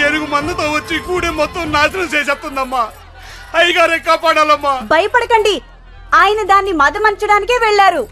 ఏనుగు మందుతో వచ్చి కూడే మొత్తం నాశనం చేసేస్తుందమ్మా. అయ్యగారే కాపాడాలమ్మా. భయపడకండి, ఆయన దాన్ని మదమర్చడానికే వెళ్లారు.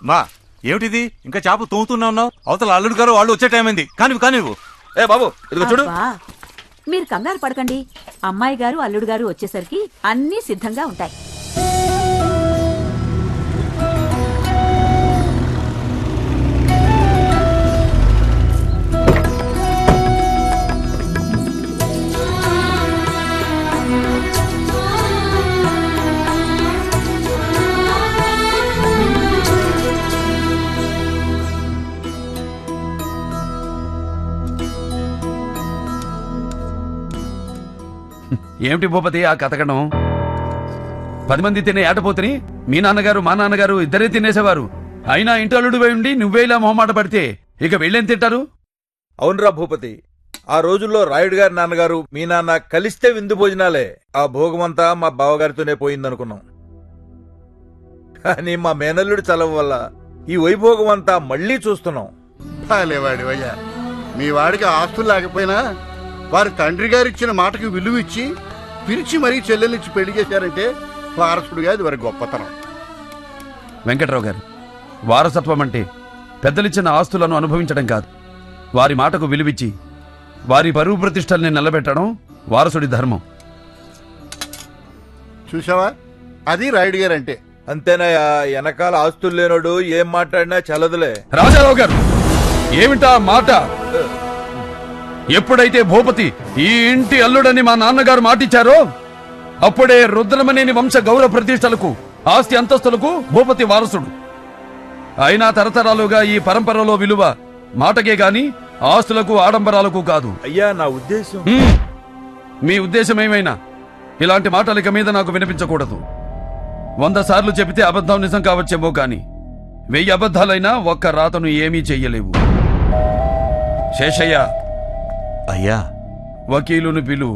మా ఏమిటిది ఇంకా చేప తోముతున్నా ఉన్నావు? అవతల అల్లుడు గారు వాళ్ళు వచ్చే టైం అయింది. కానివ్వు. ఏ బాబు ఇదిగో చూడు. మీరు కంగారు పడకండి, అమ్మాయి గారు అల్లుడు గారు వచ్చేసరికి అన్నీ సిద్ధంగా ఉంటాయి. ఏమిటి భూపతి ఆ కథకడం? 10 మంది తినే ఏటపోతుని మీ నాన్నగారు మా నాన్నగారు ఇద్దరే తినేసేవారు. అయినా ఇంటల్లుడు ఉండి నువ్వే ఇలా మొహమాట పడితే ఇక వెళ్ళేం తింటారు? అవునరా భూపతి, ఆ రోజుల్లో రాయుడు గారి నాన్నగారు మీ నాన్న కలిస్తే విందు భోజనాలే. ఆ భోగమంతా మా బావగారితోనే పోయిందనుకున్నాం. కానీ మా మేనల్లుడి చలవ వల్ల ఈ వైభోగం అంతా మళ్లీ చూస్తున్నాం. బాలేవాడి అయ్యా, మీ వాడికి ఆస్తులు లేకపోయినా వారి తండ్రి గారు ఇచ్చిన మాటకు విలువ ఇచ్చి పిలిచి మరీ చెల్లెలిచ్చి పెళ్లి చేశారంటే వారసుడుగా అది వారి గొప్పతనం. వెంకట్రావు గారు, వారసత్వం అంటే పెద్దలిచ్చిన ఆస్తులను అనుభవించడం కాదు, వారి మాటకు విలువిచ్చి వారి పరువు ప్రతిష్టల్ని నిలబెట్టడం వారసుడి ధర్మం. చూసావా, అది రాయుడు గారు అంటే. అంతేనాయా, వెనకాల ఆస్తులు లేనోడు ఏం మాట్లాడినా చల్లదులే. రాజారావు గారు, ఏమిటా మాట? ఎప్పుడైతే భూపతి ఈ ఇంటి అల్లుడని మా నాన్నగారు మాటిచ్చారో అప్పుడే రుద్రమనేని వంశ గౌరవ ప్రతిష్టలకు ఆస్తి అంతస్తులకు భూపతి వారసుడు. అయినా తరతరాలుగా ఈ పరంపరలో విలువ మాటకే గాని ఆస్తులకు ఆడంబరాలకు కాదు. అయ్యా నా ఉద్దేశం. మీ ఉద్దేశం ఏమైనా ఇలాంటి మాటలు ఇక మీద నాకు వినిపించకూడదు. 100 సార్లు చెబితే అబద్ధం నిజం కావచ్చేమో కాని 1000 అబద్ధాలైనా ఒక్క రాతను ఏమీ చెయ్యలేవు. శేషయ్య, అయ్యా వకీలును పిలు.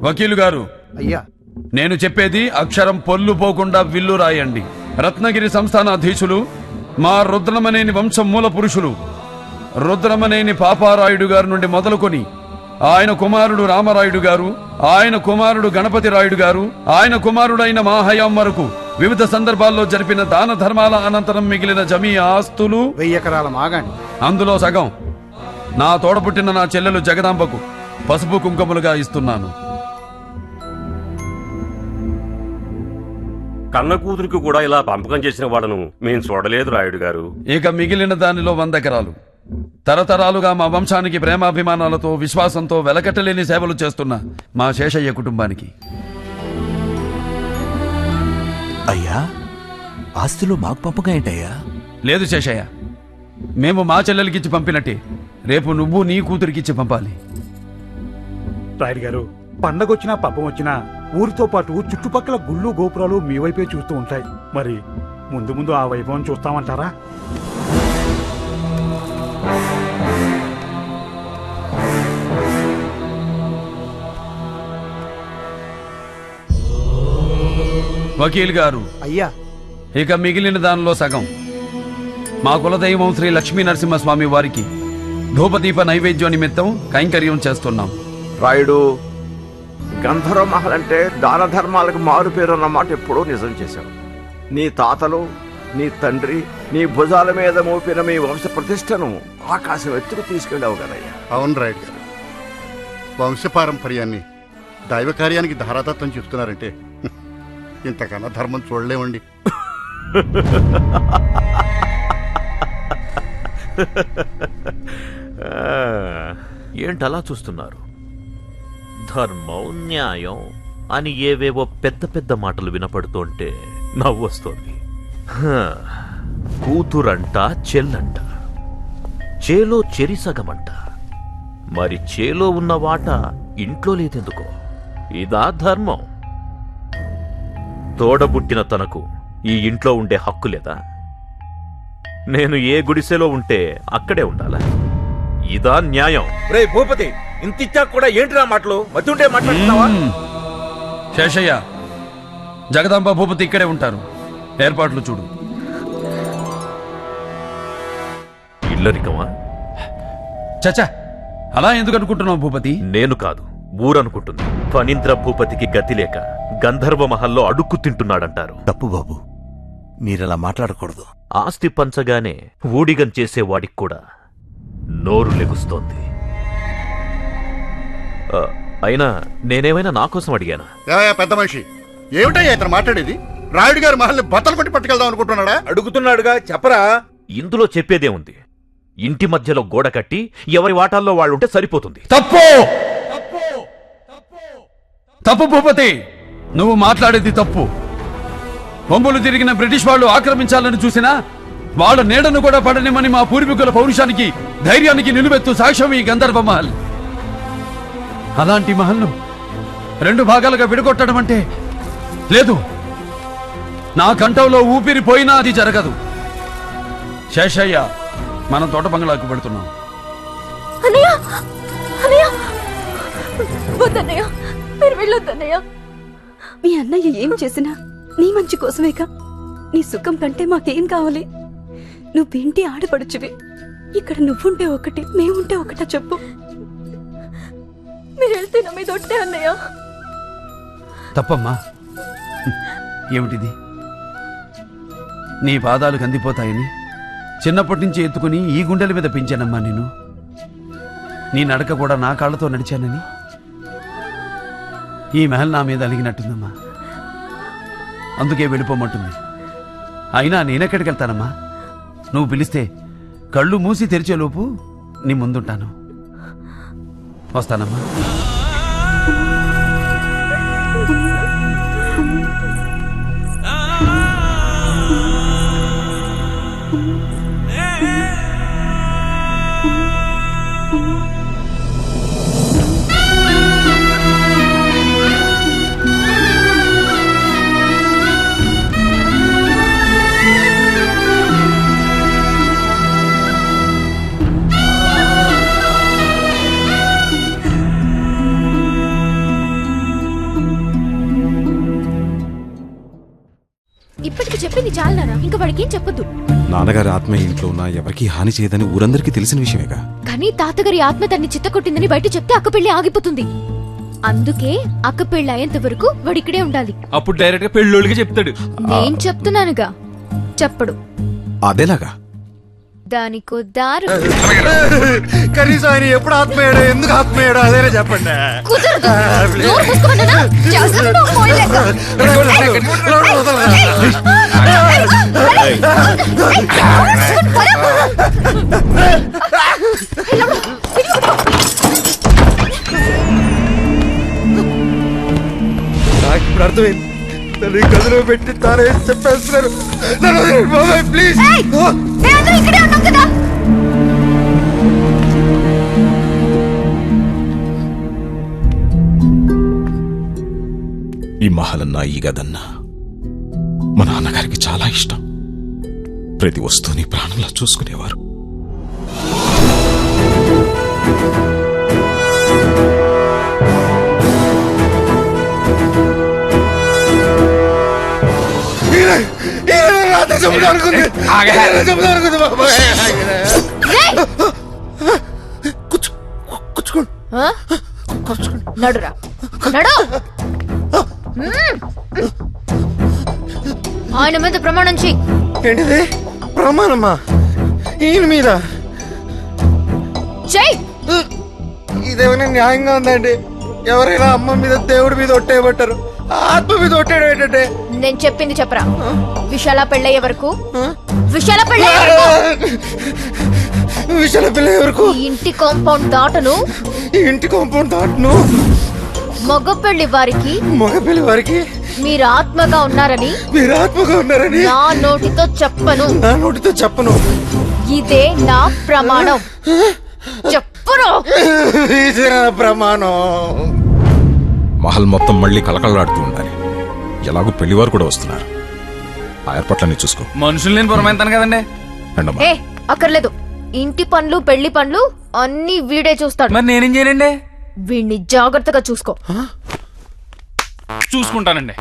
వకీలు గారు, అయ్యా నేను చెప్పేది అక్షరం పొల్లు పోకుండా విల్లు రాయండి. రత్నగిరి సంస్థానాధీశులు మా రుద్రమనేని వంశం మూల పురుషులు రుద్రమనేని పాపారాయుడు గారి నుండి మొదలుకొని ఆయన కుమారుడు రామరాయుడు గారు, ఆయన కుమారుడు గణపతి రాయుడు గారు, ఆయన కుమారుడైన మా హయాం వరకు వివిధ సందర్భాల్లో జరిపిన దాన ధర్మాల అనంతరం మిగిలిన జమీ ఆస్తులు 1000 ఎకరాల మాగాణి, అందులో సగం నా తోడపుట్టిన నా చెల్లెలు జగదాంబకు పసుపు కుంకుమలుగా ఇస్తున్నాను. కన్న కూతురికి కూడా ఇలా పంపకం చేసిన వాళ్ళను మేం చూడలేదు రాయుడు గారు. ఇక మిగిలిన దానిలో 100 ఎకరాలు తరతరాలుగా మా వంశానికి ప్రేమాభిమానాలతో విశ్వాసంతో వెలకట్టలేని సేవలు చేస్తున్న మా శేషయ్య కుటుంబానికి. అయ్యా, ఆస్తులు మాకు పంపగా ఏంటయ్యా? లేదు శేషయ్య, మేము మా చెల్లెలకిచ్చి పంపినట్టే రేపు నువ్వు నీ కూతురికిచ్చి పంపాలి. రాయుడు గారు, పండగొచ్చినా పబ్బం వచ్చినా ఊరితో పాటు చుట్టుపక్కల గుళ్ళు గోపురాలు మీ వైపే చూస్తూ ఉంటాయి. మరి ముందు ముందు ఆ వైభవం చూస్తామంటారా? వకీల్ గారు, అయ్యా, ఇక మిగిలిన దానిలో సగం మా కులదైవం శ్రీ లక్ష్మీ నరసింహస్వామి వారికి ధూపదీప నైవేద్యం నిమిత్తం కైంకర్యం చేస్తున్నాం. రాయుడు, గంధర్వ మహల్ అంటే దాన ధర్మాలకు మారు పేరు అన్నమాట ఎప్పుడూ నిజం చేశావు. నీ తాతలు, నీ తండ్రి నీ భుజాల మీద మోపిన మీ వంశ ప్రతిష్టను ఆకాశం ఎత్తుకు తీసుకెళ్ళావు కదయ్యా. అవును రాయుడు గారు, వంశపారంపర్యాన్ని దైవ కార్యానికి ధారాతత్వం చెప్తున్నారంటే ఇంతకన్నా ధర్మం చూడలేమండి. ఏంటలా చూస్తున్నారు? ధర్మం, న్యాయం అని ఏవేవో పెద్ద పెద్ద మాటలు వినపడుతుంటే నవ్వొస్తోంది. కూతురంట, చెల్లంట, చేలో చెరిసగమంట. మరి చేలో ఉన్న వాట ఇంట్లో లేదెందుకో? ఇదా ధర్మం? తోడబుట్టిన తనకు ఈ ఇంట్లో ఉండే హక్కు లేదా? నేను ఏ గుడిసెలో ఉంటే అక్కడే ఉండాలా? ఇదా న్యాయం? రే భూపతి, ఇంతిచ్చా కూడా ఏంటిరా మాటలు? మతుంటే మాట్లాడుతున్నావా? శేషయ్య, జగదాంబ భూపతి ఇక్కడే ఉంటారు. ఏర్పాట్లు చూడు. ఇల్లరికమా? చచ్చా, అలా ఎందుకు అనుకుంటున్నావు భూపతి? నేను కాదు, ఊరనుకుంటుంది. ఫణీంద్ర భూపతికి గతి లేక గంధర్వ మహల్లో అడుక్కు తింటున్నాడంటారు. తప్పు బాబు, మీరలా మాట్లాడకూడదు. ఆస్తి పంచగానే ఊడిగం చేసేవాడికి కూడా నోరు లెగుస్తోంది. అయినా నేనేమైనా నా కోసం అడిగానా? పెద్ద మనిషి, ఏమిటయ్యా ఇతను మాట్లాడేది? రాయుడు గారి మహల్ని బట్టలు కొట్టి పట్టుకెళ్దాం అనుకుంటున్నాడా? అడుగుతున్నాడుగా, చెప్పరా. ఇందులో చెప్పేదే ఉంది. ఇంటి మధ్యలో గోడ కట్టి ఎవరి వాటాల్లో వాళ్ళుంటే సరిపోతుంది. తప్పు తప్పు భూపతి, నువ్వు మాట్లాడేది తప్పు. బొంబులు తిరిగిన బ్రిటిష్ వాళ్ళు ఆక్రమించాలని చూసినా వాళ్ళ నీడను కూడా పడనిమని మా పూర్వీకుల పౌరుషానికి, ధైర్యానికి నిలువెత్తు సాక్ష్యం ఈ గంధర్వ మహల్. అలాంటి మహల్ను 2 భాగాలుగా విడగొట్టడం అంటే లేదు. నా కంఠంలో ఊపిరి పోయినా అది జరగదు. శేషయ్య, మనం తోట బంగ్లాకు పెడుతున్నాం. అన్నయ్య, అన్నయ్య, వద్దన్నయ్య, మీరు వెళ్ళొద్దన్నయ్య. మీ అన్నయ్య ఏం చేసినా నీ మంచి కోసమేగా. నీ సుఖం కంటే మాకేం కావాలి? నువ్వేంటి ఆడపడుచువి. ఇక్కడ నువ్వుంటే ఒకటి, మేముంటే ఒకటా చెప్పు. మీరు వెళ్తే నా మీద ఒట్టే అన్నయ్య. తప్పమ్మా. ఏమిటిది? నీ పాదాలు కందిపోతాయని చిన్నప్పటి నుంచి ఎత్తుకుని ఈ గుండెల మీద పెంచానమ్మా నేను. నీ నడక కూడా నా కాళ్ళతో నడిచానని ఈ మహల్ నా మీద అలిగినట్టుందమ్మా. అందుకే వెళ్ళిపోమంటుంది. అయినా నేనెక్కడికి వెళ్తానమ్మా? నువ్వు పిలిస్తే కళ్ళు మూసి తెరిచేలోపు నీ ముందుంటాను. వస్తానమ్మా. ఇప్పటికి చెప్పింది చాలనారా? ఇంకా వాడికి ఏం చెప్పొద్దు. నాన్నగారి ఆత్మ ఇంట్లో ఉన్న ఎవరికి హాని చేయదని ఊరందరికీ తెలిసిన విషయమేగా. కానీ తాతగారి ఆత్మ తన్ని చిత్తకొట్టిందని బయట చెప్తే అక్క పెళ్లి ఆగిపోతుంది. అందుకే అక్క పెళ్లి అయ్యేంత వరకు వాడు ఇక్కడే ఉండాలి. అప్పుడు డైరెక్ట్ గా పెళ్ళోళ్ళకి చెప్తాడు. నేను చెప్తున్నానుగా, చెప్పడు. అదేలాగా? దానికో దారు. కనీసం ఆయన ఎప్పుడు ఆత్మయ్యాడో, ఎందుకు ఆత్మయ్యాడో అదేనా చెప్పండి. కుదరదు. నోరు మూసుకోమన్నానా? చేస్తాను, పోయలేక. నాకు ఇప్పుడు అర్థమైంది. తల్లి గదిలో పెట్టి తానే చెప్పేస్తున్నారు. ప్లీజ్. ఇక్కడే ఉన్నాం కదా. ఈ మహలన్నా ఈ గదన్నా మా నాన్నగారికి చాలా ఇష్టం. ప్రతి వస్తువుని ప్రాణంలా చూసుకునేవారు. నడురా నడు. ఆయన మీద ప్రమాణం చెయ్యి. ఏంటిది ప్రమాణమా? ఈయన మీద చెయ్యి. ఇదేమైనా న్యాయంగా ఉందండి? ఎవరైనా అమ్మ మీద దేవుడి మీద ఒట్టేయబట్టారు, ఆత్మ మీద ఒట్టేయడం ఏంటంటే? నేను చెప్పింది చెప్పరా. విశాల పెళ్ళయ్యే వరకు విశాల పెళ్ళయ్యే వరకు ఈ ఇంటి కాంపౌండ్ దాటను మగ పెళ్లి వారికి మీరు ఆత్మగా ఉన్నారని నా నోటితో చెప్పను. ఇదే నా ప్రమాణం. చెప్పును. ప్రమాణం. మహల్ మొత్తం మళ్ళీ కలకలలాడుతూ ఉండాలి. ఎలాగో పెళ్లివారు కూడా వస్తున్నారు. ఆ ఏర్పాట్లన్నీ చూసుకో. మనుషులు నేను పురమాయిస్తాను కదండి. ఏ అక్కర్లేదు. ఇంటి పనులు పెళ్లి పనులు అన్ని వీడే చూస్తాడు. మరి నేనేం చేయనండి? వీడిని జాగ్రత్తగా చూసుకో. చూసుకుంటానండి.